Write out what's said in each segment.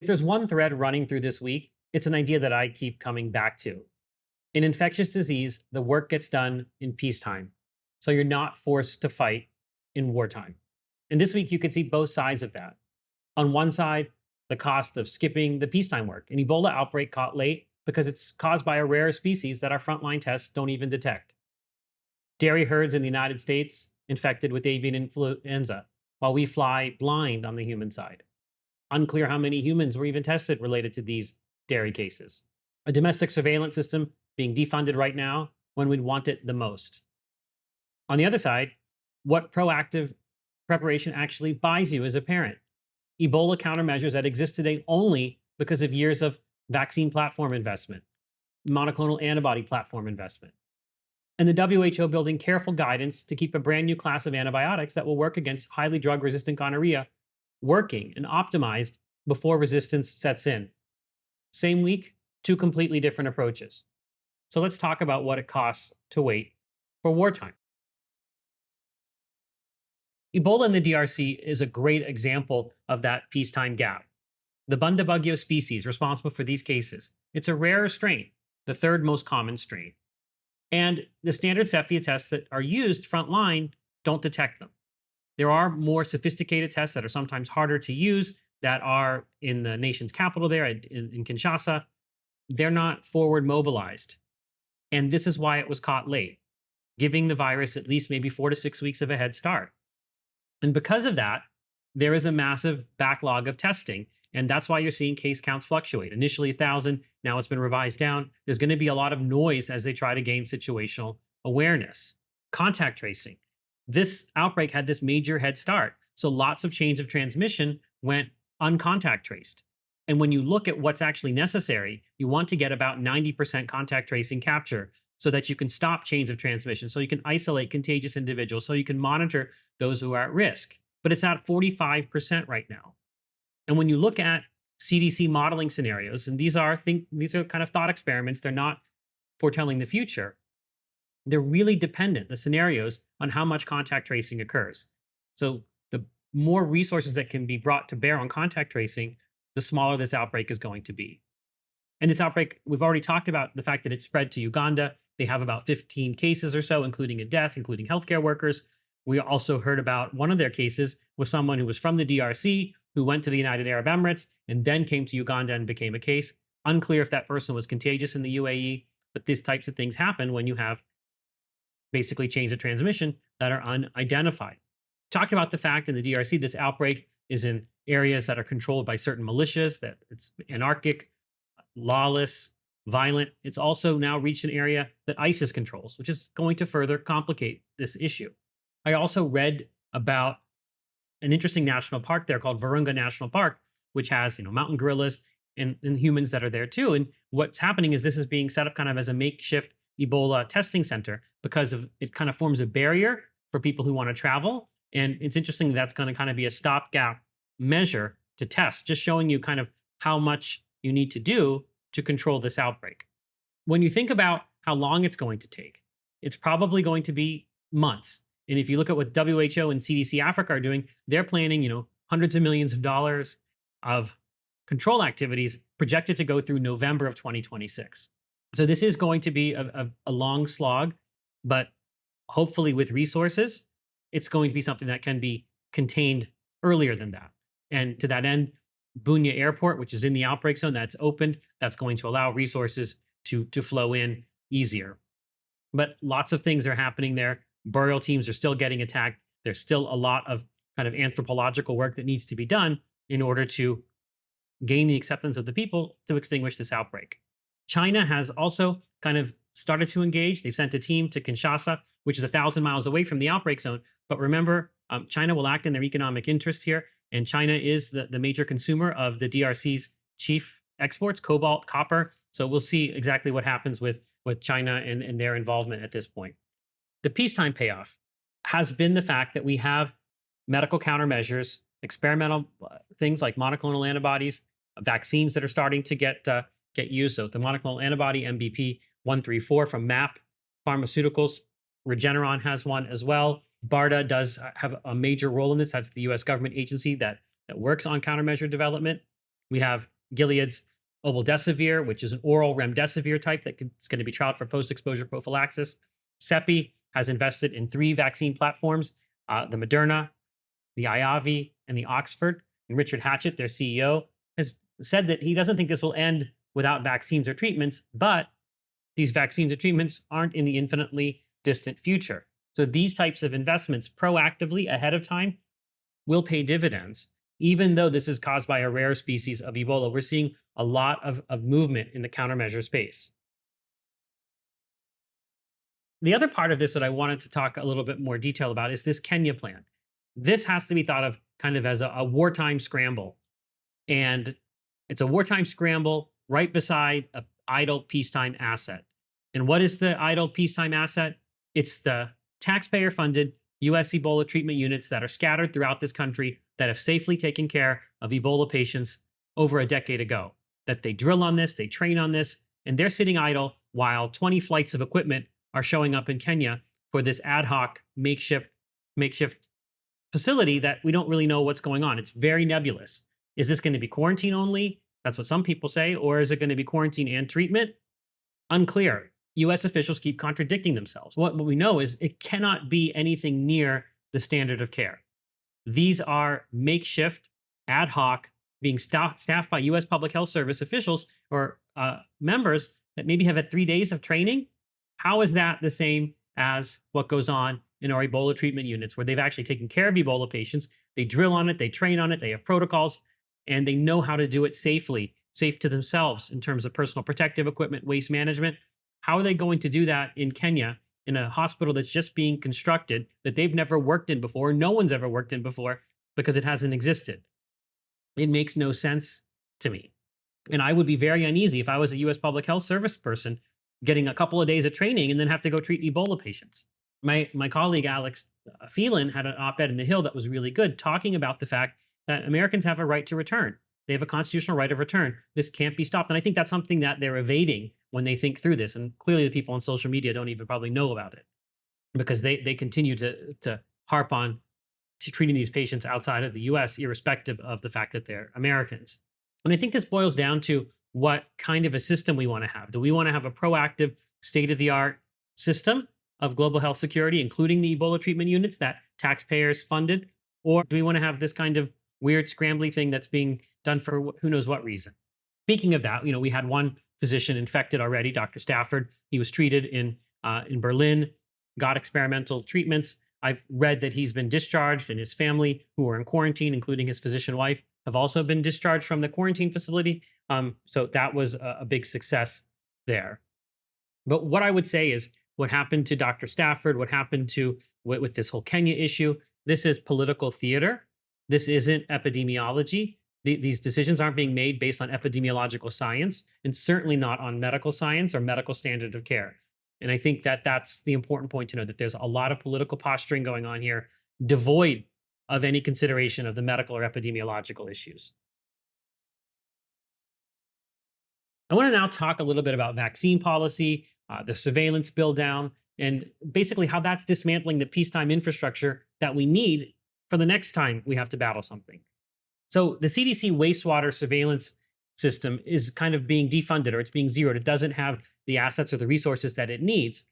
If there's one thread running through this week, it's an idea that I keep coming back to. In infectious disease, the work gets done in peacetime. So you're not forced to fight in wartime. And this week, you could see both sides of that. On one side, the cost of skipping the peacetime work. An Ebola outbreak caught late because it's caused by a rare species that our frontline tests don't even detect. Dairy herds in the United States infected with avian influenza, while we fly blind on the human side. Unclear how many humans were even tested related to these dairy cases. A domestic surveillance system being defunded right now when we'd want it the most. On the other side, what proactive preparation actually buys you as a parent? Ebola countermeasures that exist today only because of years of vaccine platform investment, monoclonal antibody platform investment, and the WHO building careful guidance to keep a brand new class of antibiotics that will work against highly drug resistant gonorrhea working and optimized before resistance sets in. Same week, two completely different approaches. So let's talk about what it costs to wait for wartime. Ebola in the DRC is a great example of that peacetime gap. The Bundibugyo species responsible for these cases. It's a rarer strain, the third most common strain. And the standard Cephia tests that are used frontline don't detect them. There are more sophisticated tests that are sometimes harder to use that are in the nation's capital there in Kinshasa. They're not forward mobilized. And this is why it was caught late, giving the virus at least maybe 4 to 6 weeks of a head start. And because of that, there is a massive backlog of testing. And that's why you're seeing case counts fluctuate. Initially 1,000, now it's been revised down. There's going to be a lot of noise as they try to gain situational awareness. Contact tracing. This outbreak had this major head start. So lots of chains of transmission went uncontact traced. And when you look at what's actually necessary, you want to get about 90% contact tracing capture so that you can stop chains of transmission, so you can isolate contagious individuals, so you can monitor those who are at risk. But it's at 45% right now. And when you look at CDC modeling scenarios, and these are kind of thought experiments, they're not foretelling the future. They're really dependent, the scenarios, on how much contact tracing occurs. So the more resources that can be brought to bear on contact tracing, the smaller this outbreak is going to be. And this outbreak, we've already talked about the fact that it spread to Uganda. They have about 15 cases or so, including a death, including healthcare workers. We also heard about one of their cases was someone who was from the DRC, who went to the United Arab Emirates and then came to Uganda and became a case. Unclear if that person was contagious in the UAE, but these types of things happen when you have basically chains of transmission that are unidentified. Talked about the fact in the DRC, this outbreak is in areas that are controlled by certain militias, that it's anarchic, lawless, violent. It's also now reached an area that ISIS controls, which is going to further complicate this issue. I also read about an interesting national park there called Virunga National Park, which has mountain gorillas and humans that are there too. And what's happening is this is being set up kind of as a makeshift Ebola testing center because of it kind of forms a barrier for people who want to travel. And it's interesting that's going to kind of be a stopgap measure to test, just showing you kind of how much you need to do to control this outbreak. When you think about how long it's going to take, it's probably going to be months. And if you look at what WHO and CDC Africa are doing, they're planning, hundreds of millions of dollars of control activities projected to go through November of 2026. So this is going to be a long slog, but hopefully with resources, it's going to be something that can be contained earlier than that. And to that end, Bunia Airport, which is in the outbreak zone, that's opened. That's going to allow resources to flow in easier. But lots of things are happening there. Burial teams are still getting attacked. There's still a lot of kind of anthropological work that needs to be done in order to gain the acceptance of the people to extinguish this outbreak. China has also kind of started to engage. They've sent a team to Kinshasa, which is 1,000 miles away from the outbreak zone. But remember, China will act in their economic interest here. And China is the major consumer of the DRC's chief exports, cobalt, copper. So we'll see exactly what happens with China and their involvement at this point. The peacetime payoff has been the fact that we have medical countermeasures, experimental things like monoclonal antibodies, vaccines that are starting to get used. So the monoclonal antibody MBP 134 from MAP Pharmaceuticals, Regeneron has one as well. BARDA does have a major role in this. That's the U.S. government agency that works on countermeasure development. We have Gilead's obeldesivir, which is an oral remdesivir type that's going to be trialed for post-exposure prophylaxis. CEPI has invested in 3 vaccine platforms, the Moderna, the IAVI, and the Oxford. And Richard Hatchett, their CEO, has said that he doesn't think this will end without vaccines or treatments, but these vaccines or treatments aren't in the infinitely distant future. So these types of investments proactively ahead of time will pay dividends, even though this is caused by a rare species of Ebola. We're seeing a lot of movement in the countermeasure space. The other part of this that I wanted to talk a little bit more detail about is this Kenya plan. This has to be thought of kind of as a wartime scramble. And it's a wartime scramble right beside a idle peacetime asset. And what is the idle peacetime asset? It's the taxpayer funded US Ebola treatment units that are scattered throughout this country that have safely taken care of Ebola patients over a decade ago. That they drill on this, they train on this, and they're sitting idle while 20 flights of equipment are showing up in Kenya for this ad hoc makeshift facility that we don't really know what's going on. It's very nebulous. Is this going to be quarantine only? That's what some people say. Or is it going to be quarantine and treatment? Unclear. US officials keep contradicting themselves. What we know is it cannot be anything near the standard of care. These are makeshift, ad hoc, being staffed by US Public Health Service officials or members that maybe have had 3 days of training. How is that the same as what goes on in our Ebola treatment units, where they've actually taken care of Ebola patients? They drill on it, they train on it, they have protocols, and they know how to do it safely, safe to themselves in terms of personal protective equipment, waste management. How are they going to do that in Kenya in a hospital that's just being constructed that they've never worked in before? No one's ever worked in before because it hasn't existed. It makes no sense to me. And I would be very uneasy if I was a US Public Health Service person getting a couple of days of training and then have to go treat Ebola patients. My colleague Alex Phelan had an op-ed in The Hill that was really good, talking about the fact that Americans have a right to return. They have a constitutional right of return. This can't be stopped. And I think that's something that they're evading when they think through this. And clearly the people on social media don't even probably know about it because they continue to harp on treating these patients outside of the US, irrespective of the fact that they're Americans. And I think this boils down to what kind of a system we want to have. Do we want to have a proactive, state-of-the-art system of global health security, including the Ebola treatment units that taxpayers funded? Or do we want to have this kind of weird, scrambly thing that's being done for who knows what reason? Speaking of that, we had one physician infected already, Dr. Stafford. He was treated in Berlin, got experimental treatments. I've read that he's been discharged, and his family, who were in quarantine, including his physician wife, have also been discharged from the quarantine facility. So that was a big success there. But what I would say is what happened to Dr. Stafford, what happened to with this whole Kenya issue, this is political theater. This isn't epidemiology. These decisions aren't being made based on epidemiological science, and certainly not on medical science or medical standard of care. And I think that that's the important point to know, that there's a lot of political posturing going on here, devoid of any consideration of the medical or epidemiological issues. I want to now talk a little bit about vaccine policy, the surveillance build down, and basically how that's dismantling the peacetime infrastructure that we need for the next time we have to battle something. So the CDC wastewater surveillance system is kind of being defunded, or it's being zeroed. It doesn't have the assets or the resources that it needs.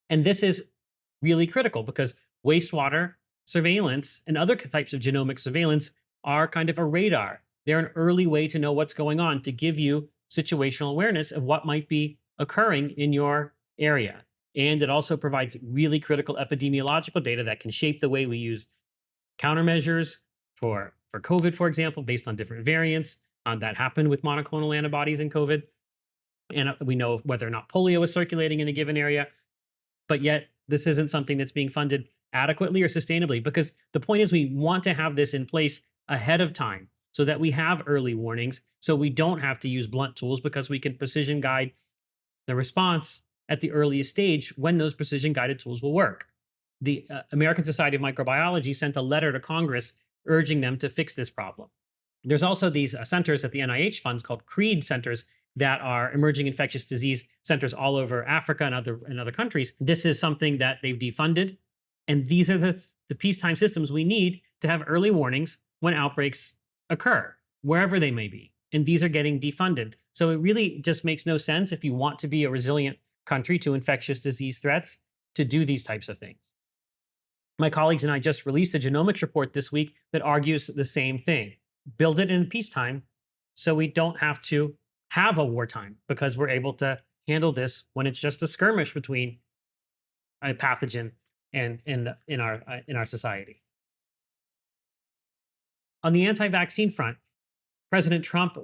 And this is really critical because wastewater surveillance and other types of genomic surveillance are kind of a radar. They're an early way to know what's going on, to give you situational awareness of what might be occurring in your area. And it also provides really critical epidemiological data that can shape the way we use countermeasures for COVID, for example, based on different variants that happened with monoclonal antibodies in COVID. And we know whether or not polio is circulating in a given area. But yet, this isn't something that's being funded adequately or sustainably, because the point is we want to have this in place ahead of time so that we have early warnings, so we don't have to use blunt tools, because we can precision guide the response at the earliest stage when those precision guided tools will work. The American Society of Microbiology sent a letter to Congress urging them to fix this problem. There's also these centers that the NIH funds called CREED centers that are emerging infectious disease centers all over Africa and other countries. This is something that they've defunded. And these are the peacetime systems we need to have early warnings when outbreaks occur. wherever they may be. And these are getting defunded. So it really just makes no sense if you want to be a resilient country to infectious disease threats to do these types of things. My colleagues and I just released a genomics report this week that argues the same thing. Build it in peacetime so we don't have to have a wartime because we're able to handle this when it's just a skirmish between a pathogen and in our society. On the anti-vaccine front, President Trump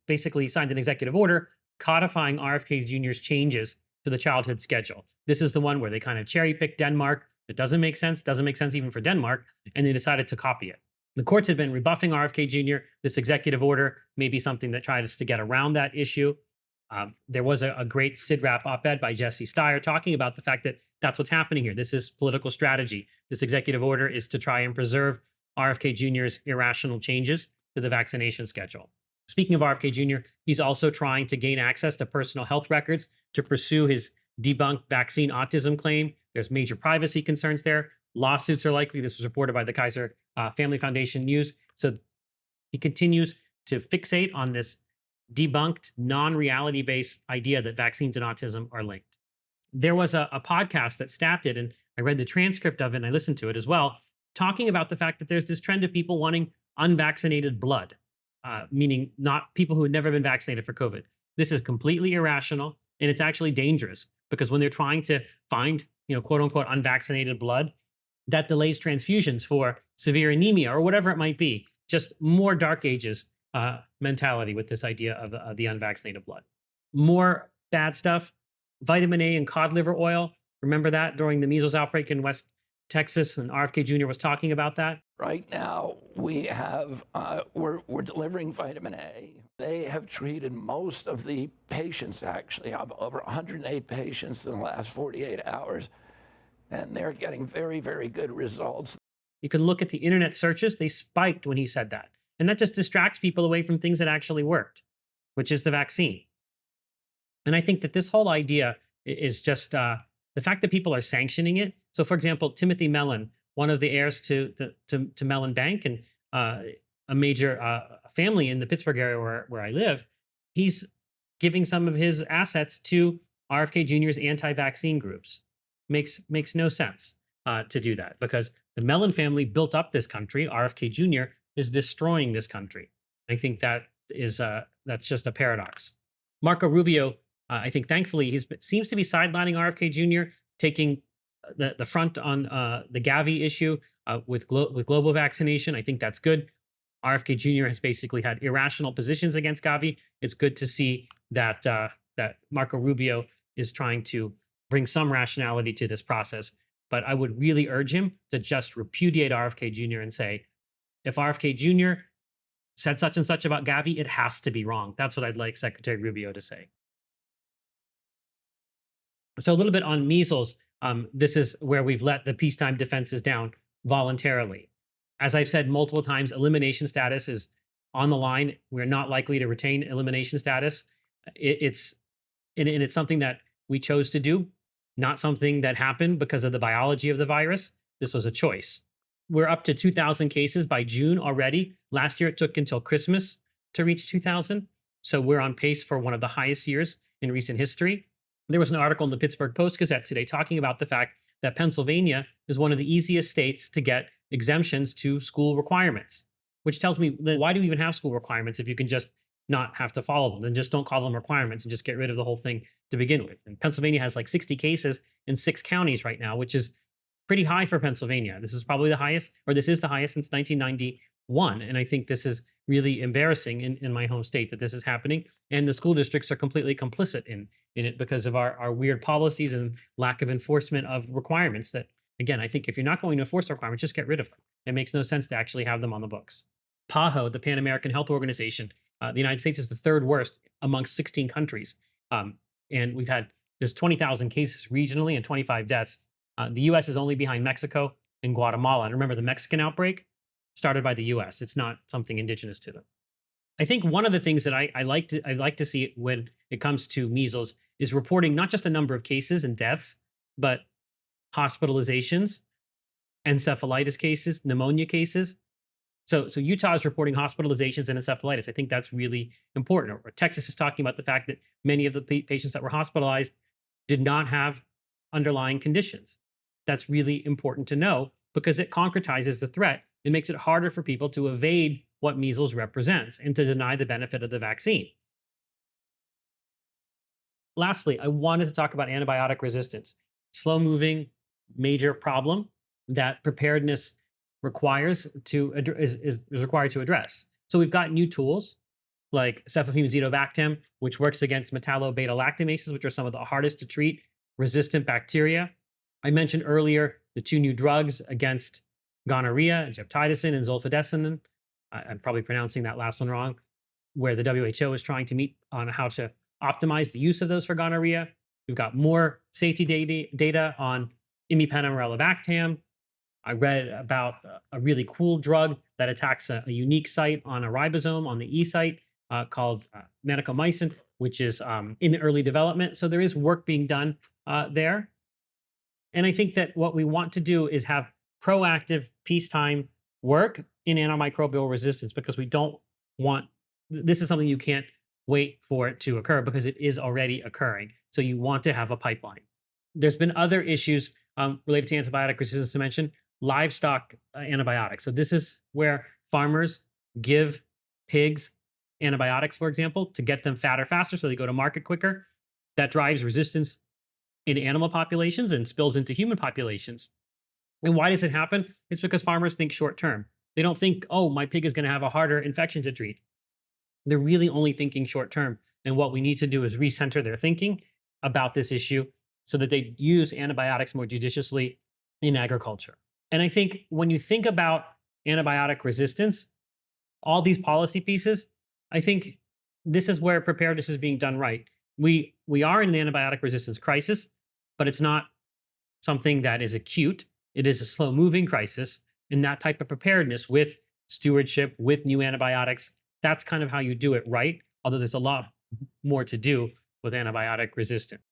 basically signed an executive order codifying RFK Jr.'s changes to the childhood schedule. This is the one where they kind of cherry picked Denmark. It doesn't make sense even for Denmark, and they decided to copy it. The courts have been rebuffing RFK Jr. This executive order may be something that tries to get around that issue. There was a great SIDRAP op-ed by Jesse Steyer talking about the fact that that's what's happening here. This is political strategy. This executive order is to try and preserve RFK Jr.'s irrational changes to the vaccination schedule. Speaking of RFK Jr., he's also trying to gain access to personal health records to pursue his debunked vaccine autism claim. There's major privacy concerns there. Lawsuits are likely. This was reported by the Kaiser Family Foundation News. So he continues to fixate on this debunked, non-reality based idea that vaccines and autism are linked. There was a podcast that Stat did, and I read the transcript of it and I listened to it as well, talking about the fact that there's this trend of people wanting unvaccinated blood, meaning not people who had never been vaccinated for COVID. This is completely irrational, and it's actually dangerous because when they're trying to find, quote unquote, unvaccinated blood, that delays transfusions for severe anemia or whatever it might be. Just more dark ages mentality with this idea of the unvaccinated blood. More bad stuff. Vitamin A and cod liver oil. Remember that during the measles outbreak in West Texas, and RFK Jr. was talking about that. Right now, we have we're delivering vitamin A. They have treated most of the patients. Actually, over 108 patients in the last 48 hours, and they're getting very, very good results. You can look at the internet searches; they spiked when he said that, and that just distracts people away from things that actually worked, which is the vaccine. And I think that this whole idea is just the fact that people are sanctioning it. So, for example, Timothy Mellon, one of the heirs to Mellon Bank and a major family in the Pittsburgh area where I live, he's giving some of his assets to RFK Jr.'s anti-vaccine groups. Makes no sense to do that because the Mellon family built up this country. RFK Jr. is destroying this country. I think that is that's just a paradox. Marco Rubio, I think, thankfully, he seems to be sidelining RFK Jr., taking the front on the Gavi issue with global vaccination. I think that's good. RFK Jr. has basically had irrational positions against Gavi. It's good to see that that Marco Rubio is trying to bring some rationality to this process. But I would really urge him to just repudiate RFK Jr. and say, if RFK Jr. said such and such about Gavi, it has to be wrong. That's what I'd like Secretary Rubio to say. So a little bit on measles. This is where we've let the peacetime defenses down voluntarily. As I've said multiple times, elimination status is on the line. We're not likely to retain elimination status. It's something that we chose to do, not something that happened because of the biology of the virus. This was a choice. We're up to 2,000 cases by June already. Last year, it took until Christmas to reach 2,000. So we're on pace for one of the highest years in recent history. There was an article in the Pittsburgh Post-Gazette today talking about the fact that Pennsylvania is one of the easiest states to get exemptions to school requirements, which tells me, then why do we even have school requirements if you can just not have to follow them? Then just don't call them requirements and just get rid of the whole thing to begin with. And Pennsylvania has like 60 cases in 6 counties right now, which is pretty high for Pennsylvania. This is probably the highest, or this is the highest since 1991. And I think this is really embarrassing in my home state that this is happening. And the school districts are completely complicit in it because of our weird policies and lack of enforcement of requirements that, again, I think if you're not going to enforce the requirements, just get rid of them. It makes no sense to actually have them on the books. PAHO, the Pan American Health Organization, the United States is the 3rd worst amongst 16 countries. And there's 20,000 cases regionally and 25 deaths. The US is only behind Mexico and Guatemala. And remember, the Mexican outbreak started by the US. It's not something indigenous to them. I think one of the things that I like to see when it comes to measles is reporting not just the number of cases and deaths, but hospitalizations, encephalitis cases, pneumonia cases. So Utah is reporting hospitalizations and encephalitis. I think that's really important. Or Texas is talking about the fact that many of the patients that were hospitalized did not have underlying conditions. That's really important to know because it concretizes the threat. It makes it harder for people to evade what measles represents and to deny the benefit of the vaccine. Lastly, I wanted to talk about antibiotic resistance. Slow moving, major problem that preparedness requires to is required to address. So we've got new tools like cefepime-tazobactam, which works against metallo-beta-lactamases, which are some of the hardest to treat resistant bacteria. I mentioned earlier the two new drugs against gonorrhea, geptidacin and zolfidescin. I'm probably pronouncing that last one wrong, where the WHO is trying to meet on how to optimize the use of those for gonorrhea. We've got more safety data on imipenem relebactam. I read about a really cool drug that attacks a unique site on a ribosome on the E site called vancomycin, which is in early development. So there is work being done there. And I think that what we want to do is have proactive peacetime work in antimicrobial resistance because we don't want, this is something you can't wait for it to occur because it is already occurring. So you want to have a pipeline. There's been other issues related to antibiotic resistance to mention, livestock antibiotics. So this is where farmers give pigs antibiotics, for example, to get them fatter faster so they go to market quicker. That drives resistance in animal populations and spills into human populations. And why does it happen? It's because farmers think short term. They don't think, oh, my pig is going to have a harder infection to treat. They're really only thinking short term. And what we need to do is recenter their thinking about this issue so that they use antibiotics more judiciously in agriculture. And I think when you think about antibiotic resistance, all these policy pieces, I think this is where preparedness is being done right. We are in an antibiotic resistance crisis, but it's not something that is acute. It is a slow moving crisis. And that type of preparedness with stewardship, with new antibiotics, that's kind of how you do it right. Although there's a lot more to do with antibiotic resistance.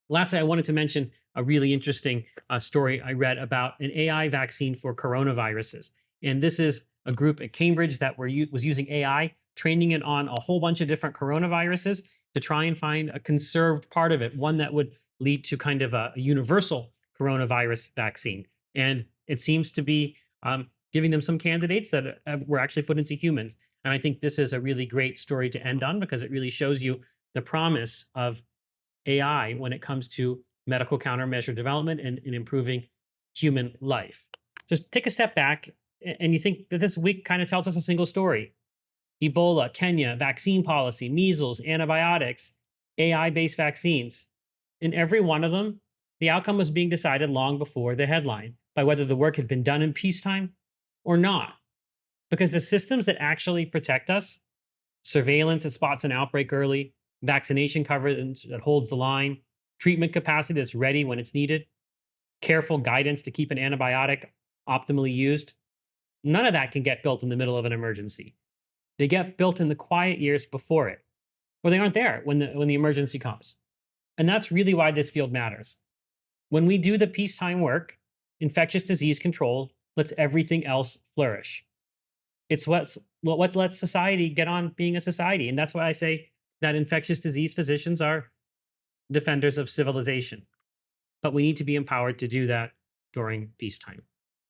Lastly, I wanted to mention a really interesting story I read about an AI vaccine for coronaviruses. And this is a group at Cambridge that was using AI, training it on a whole bunch of different coronaviruses to try and find a conserved part of it, one that would lead to kind of a universal coronavirus vaccine. And it seems to be giving them some candidates that were actually put into humans. And I think this is a really great story to end on because it really shows you the promise of AI when it comes to medical countermeasure development and improving human life. Just take a step back and you think that this week kind of tells us a single story. Ebola, Kenya, vaccine policy, measles, antibiotics, AI-based vaccines. In every one of them, the outcome was being decided long before the headline by whether the work had been done in peacetime or not. Because the systems that actually protect us, surveillance that spots an outbreak early, vaccination coverage that holds the line, treatment capacity that's ready when it's needed, careful guidance to keep an antibiotic optimally used. None of that can get built in the middle of an emergency. They get built in the quiet years before it, or they aren't there when the emergency comes. And that's really why this field matters. When we do the peacetime work, infectious disease control lets everything else flourish. It's what lets society get on being a society. And that's why I say that infectious disease physicians are defenders of civilization. But we need to be empowered to do that during peacetime.